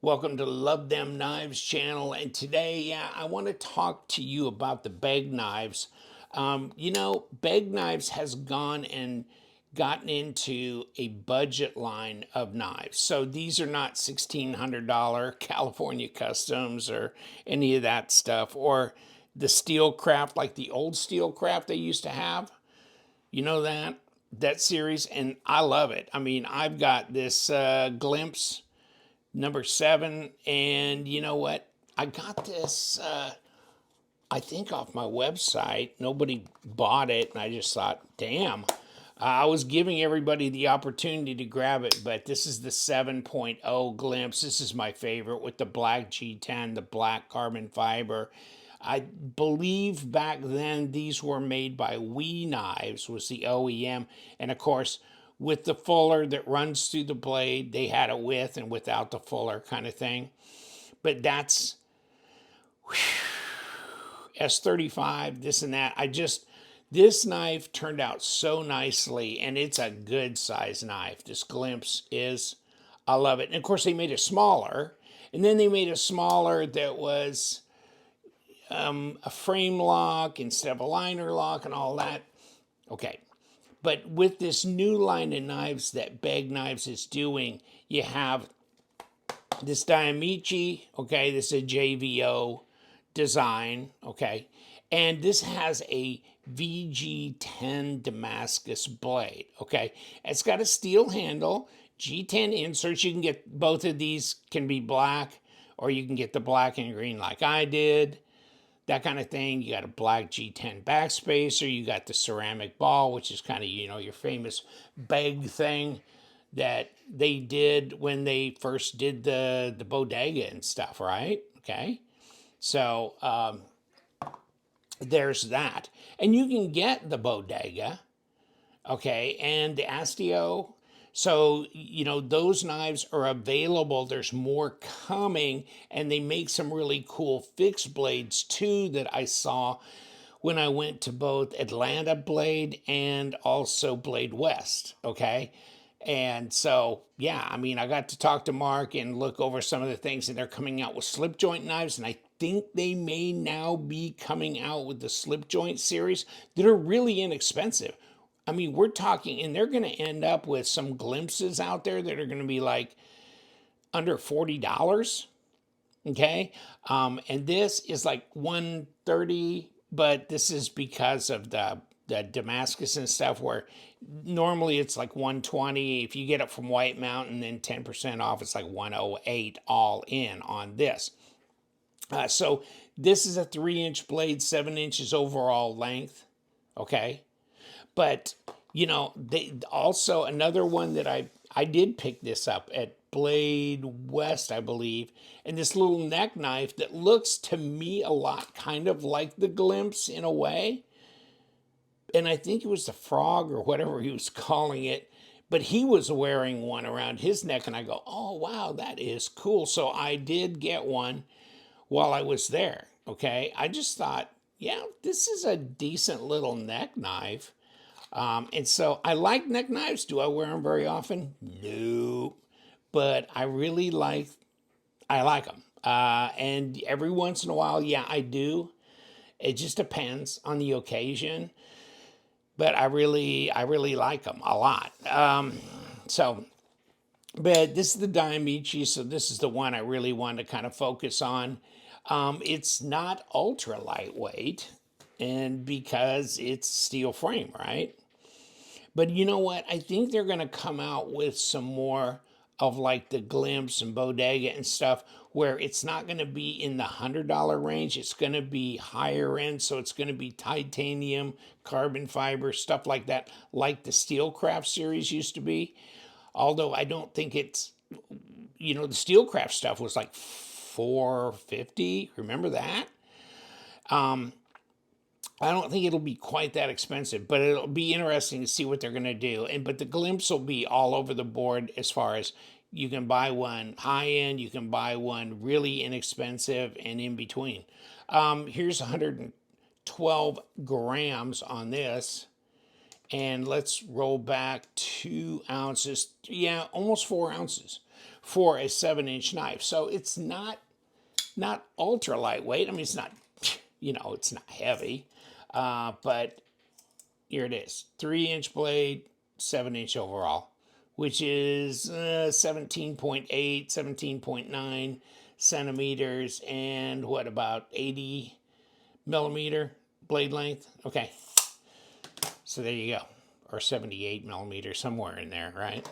Welcome to Luvthemknives channel, and today, I want to talk to you about the Begg Knives. Begg Knives has gone and gotten into a budget line of knives. So these are not $1,600 California Customs or any of that stuff, or the steel craft like the old steel craft they used to have. You know that series, and I love it. I mean, I've got this glimpse number 7, and you know what, I got this I think off my website. Nobody bought it, and I just thought, damn, I was giving everybody the opportunity to grab it. But this is the 7.0 glimpse. This is my favorite, with the black G10, the black carbon fiber. I believe back then these were made by We Knives, was the OEM. And of course, with the fuller that runs through the blade, they had it with and without the fuller kind of thing. But that's S35, this and that. This knife turned out so nicely, and it's a good size knife. This glimpse is, I love it. And of course, they made it smaller, and then they made a smaller that was a frame lock instead of a liner lock and all that. Okay. But with this new line of knives that Begg Knives is doing, you have this Diamici, okay, this is a JVO design, okay, and this has a VG10 Damascus blade, okay. It's got a steel handle, G10 inserts. You can get both of these, can be black, or you can get the black and green like I did, that kind of thing. You got a black G10 backspacer. You got the ceramic ball, which is kind of, your famous Begg thing that they did when they first did the bodega and stuff, right? Okay. So there's that. And you can get the bodega, okay, and the Astio. So, those knives are available. There's more coming, and they make some really cool fixed blades too that I saw when I went to both Atlanta Blade and also Blade West, okay? And so, yeah, I mean, I got to talk to Mark and look over some of the things, and they're coming out with slip joint knives, and I think they may now be coming out with the slip joint series that are really inexpensive. I mean, we're talking, and they're going to end up with some glimpses out there that are going to be like under $40. Okay. And this is like 130, but this is because of the Damascus and stuff, where normally it's like 120. If you get it from White Mountain, then 10% off, it's like 108 all in on this. So this is a 3-inch blade, 7 inches overall length. Okay. But, they also, another one that I did pick this up at Blade West, I believe, and this little neck knife that looks to me a lot kind of like the glimpse in a way. And I think it was the frog or whatever he was calling it, but he was wearing one around his neck, and I go, oh wow, that is cool. So I did get one while I was there. Okay. I just thought, yeah, this is a decent little neck knife. And so I like neck knives. Do I wear them very often? No, but I like them. And every once in a while, yeah, I do. It just depends on the occasion, but I really like them a lot. So, but this is the Diamici, so this is the one I really want to kind of focus on. It's not ultra lightweight, and because it's steel frame, right? But you know what? I think they're going to come out with some more of like the glimpse and bodega and stuff, where it's not going to be in the $100 range. It's going to be higher end. So it's going to be titanium, carbon fiber, stuff like that, like the Steelcraft series used to be. Although I don't think it's, the Steelcraft stuff was like $450. Remember that? I don't think it'll be quite that expensive, but it'll be interesting to see what they're going to do. But the glimpse will be all over the board, as far as you can buy one high end, you can buy one really inexpensive, and in between. Here's 112 grams on this, and let's roll back 2 ounces. Yeah, almost 4 ounces. for a 7-inch knife. So it's not ultra lightweight. I mean, it's not, it's not heavy, but here it is, 3-inch blade, 7-inch overall, which is 17.8, 17.9 centimeters, and what, about 80 millimeter blade length? Okay, so there you go, or 78 millimeters, somewhere in there, right?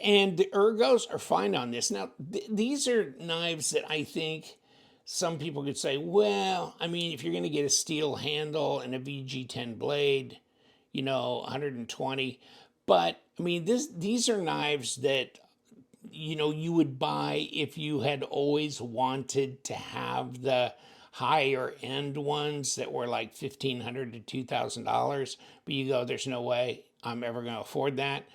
And the ergos are fine on this. Now, these are knives that I think some people could say, well, I mean, if you're going to get a steel handle and a VG10 blade, 120. But, I mean, these are knives that, you would buy if you had always wanted to have the higher end ones that were like $1,500 to $2,000. But you go, there's no way I'm ever going to afford that.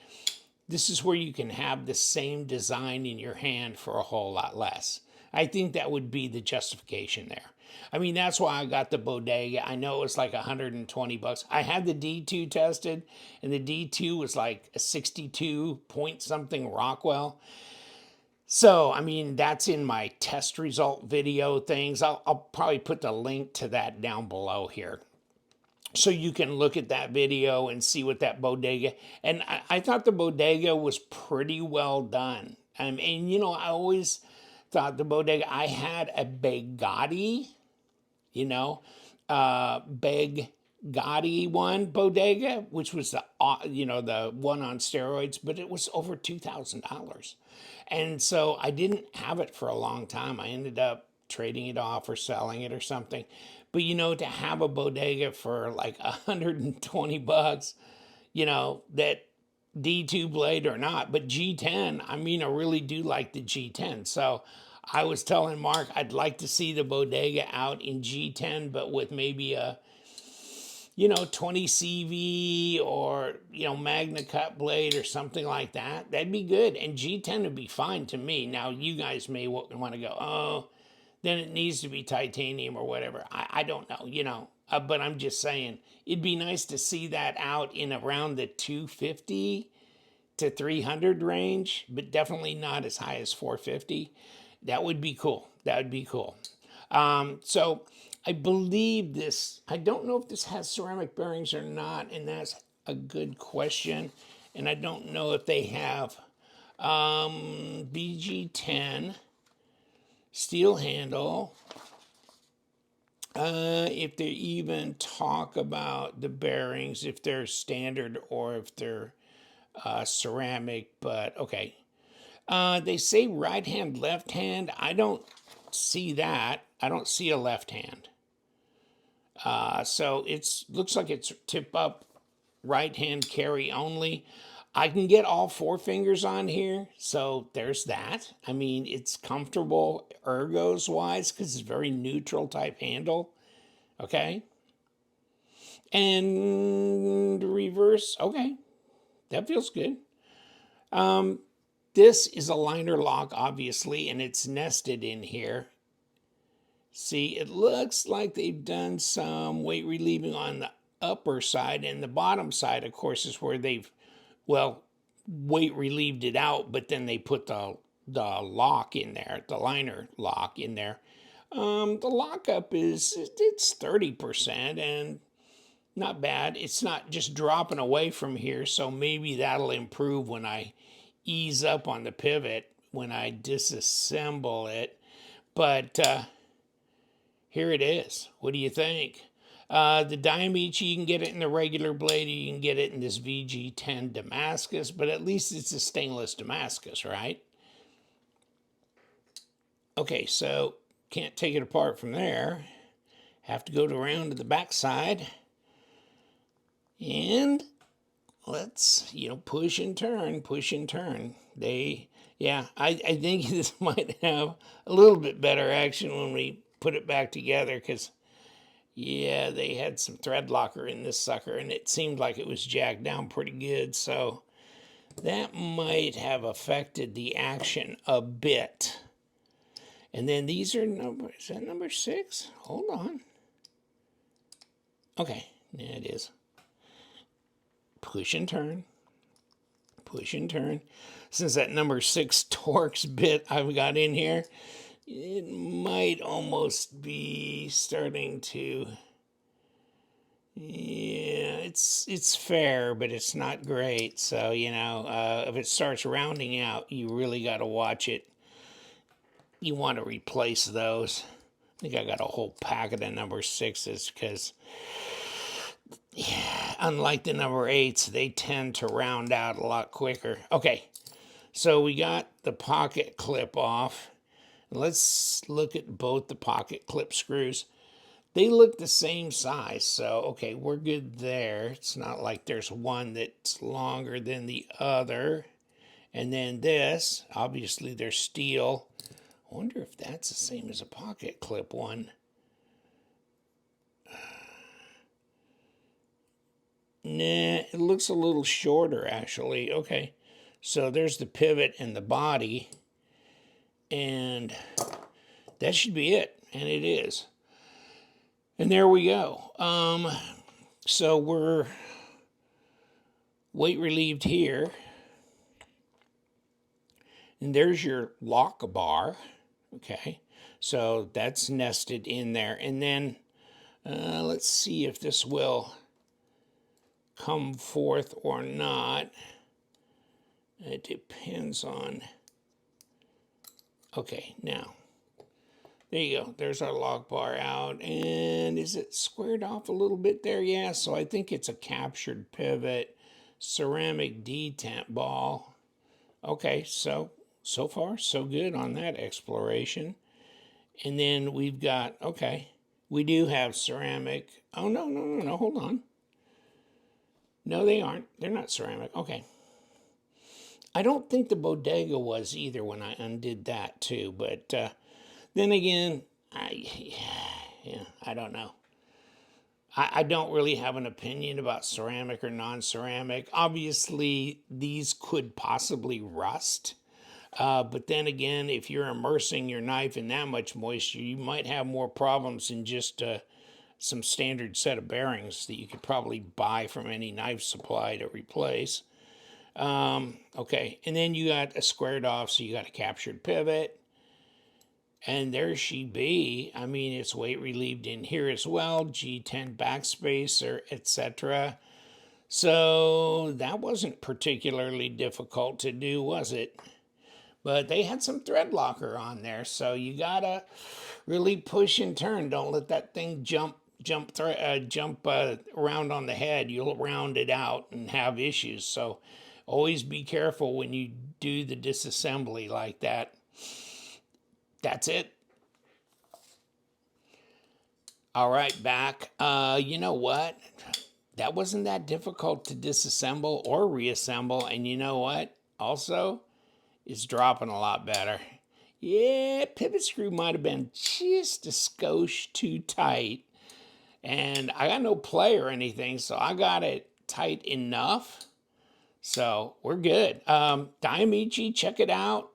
This is where you can have the same design in your hand for a whole lot less. I think that would be the justification there. I mean, that's why I got the Bodega. I know it was like 120 bucks. I had the D2 tested, and the D2 was like a 62 point something Rockwell. So, I mean, that's in my test result video things. I'll probably put the link to that down below here, so you can look at that video and see what that Bodega. And I thought the Bodega was pretty well done. And I always thought the Bodega, I had a Begg Gotti one Bodega, which was the the one on steroids, but it was over $2,000. And so I didn't have it for a long time. I ended up trading it off or selling it or something. But to have a Bodega for like 120 bucks, that D2 blade or not, but G10, I mean, I really do like the G10. So I was telling Mark I'd like to see the Bodega out in G10, but with maybe a 20 CV or, Magna Cut blade or something like that. That'd be good. And G10 would be fine to me. Now, you guys may want to go, oh, then it needs to be titanium or whatever. I don't know, but I'm just saying it'd be nice to see that out in around the 250 to 300 range, but definitely not as high as 450. That would be cool. That would be cool. So I believe this, I don't know if this has ceramic bearings or not, and that's a good question. And I don't know if they have BG10 steel handle. If they even talk about the bearings, if they're standard or if they're ceramic, but okay. They say right hand, left hand. I don't see that. I don't see a left hand. So it looks like it's tip up, right hand carry only. I can get all 4 fingers on here, so there's that. I mean, it's comfortable ergos wise because it's very neutral type handle. Okay. And reverse, okay. That feels good. This is a liner lock, obviously, and it's nested in here. See, it looks like they've done some weight relieving on the upper side, and the bottom side, of course, is where they've, weight relieved it out, but then they put the lock in there, the liner lock in there. The lockup it's 30% and not bad. It's not just dropping away from here, so maybe that'll improve when I ease up on the pivot, when I disassemble it. But here it is. What do you think? The Diamici, you can get it in the regular blade, or you can get it in this VG10 Damascus, but at least it's a stainless Damascus, right? Okay, so can't take it apart from there. Have to go around to the back side. And let's, push and turn, push and turn. I think this might have a little bit better action when we put it back together, because they had some thread locker in this sucker, and it seemed like it was jacked down pretty good, so that might have affected the action a bit. And then these are is that number 6? Hold on. Okay, yeah, it is. Push and turn. Push and turn. since that number 6 Torx bit I've got in here, it might almost be starting to, yeah, it's fair, but it's not great. So, you know, if it starts rounding out, you really got to watch it. You want to replace those. I think I got a whole packet of number 6s because, yeah, unlike the number 8s, they tend to round out a lot quicker. Okay, so we got the pocket clip off. Let's look at both the pocket clip screws. They look the same size, so okay, we're good there. It's not like there's one that's longer than the other. And then this, obviously they're steel. I wonder if that's the same as a pocket clip one. Nah, it looks a little shorter actually. Okay, so there's the pivot and the body. And that should be it, and it is. And there we go. So we're weight relieved here. And there's your lock bar. Okay, so that's nested in there. And then let's see if this will come forth or not. It depends on... Okay, now, there you go. There's our lock bar out. And is it squared off a little bit there? Yeah, so I think it's a captured pivot. Ceramic detent ball. Okay, so far, so good on that exploration. And then we've got, okay, we do have ceramic. Oh, no, hold on. No, they aren't. They're not ceramic. Okay. I don't think the bodega was either when I undid that too, but then again, I don't know. I don't really have an opinion about ceramic or non-ceramic. Obviously, these could possibly rust. But then again, if you're immersing your knife in that much moisture, you might have more problems than just some standard set of bearings that you could probably buy from any knife supply to replace. Okay, and then you got a squared off, so you got a captured pivot. And there she be. I mean, it's weight relieved in here as well. G10 backspacer, etc. So that wasn't particularly difficult to do, was it? But they had some thread locker on there, so you gotta really push and turn. Don't let that thing jump around on the head. You'll round it out and have issues. So always be careful when you do the disassembly like that. That's it. All right, back. You know what? That wasn't that difficult to disassemble or reassemble. And you know what? Also, it's dropping a lot better. Yeah, pivot screw might have been just a skosh too tight. And I got no play or anything, so I got it tight enough. So we're good. Diamici, check it out.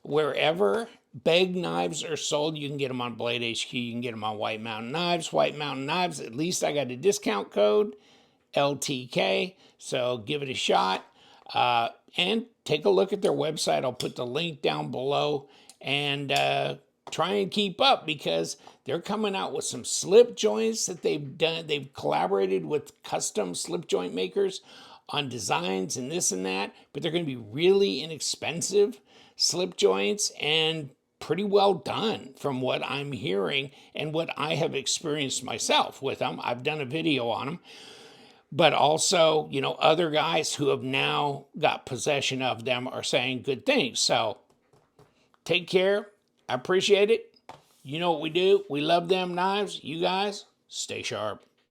Wherever Begg knives are sold, you can get them on Blade HQ. You can get them on White Mountain Knives. White Mountain Knives, at least I got a discount code, LTK. So give it a shot. And take a look at their website. I'll put the link down below. And try and keep up because they're coming out with some slip joints that they've done. They've collaborated with custom slip joint makers on designs and this and that, but they're going to be really inexpensive slip joints and pretty well done from what I'm hearing and what I have experienced myself with them. I've done a video on them, but also, you know, other guys who have now got possession of them are saying good things. So take care. I appreciate it. You know what we do. We love them knives. You guys, stay sharp.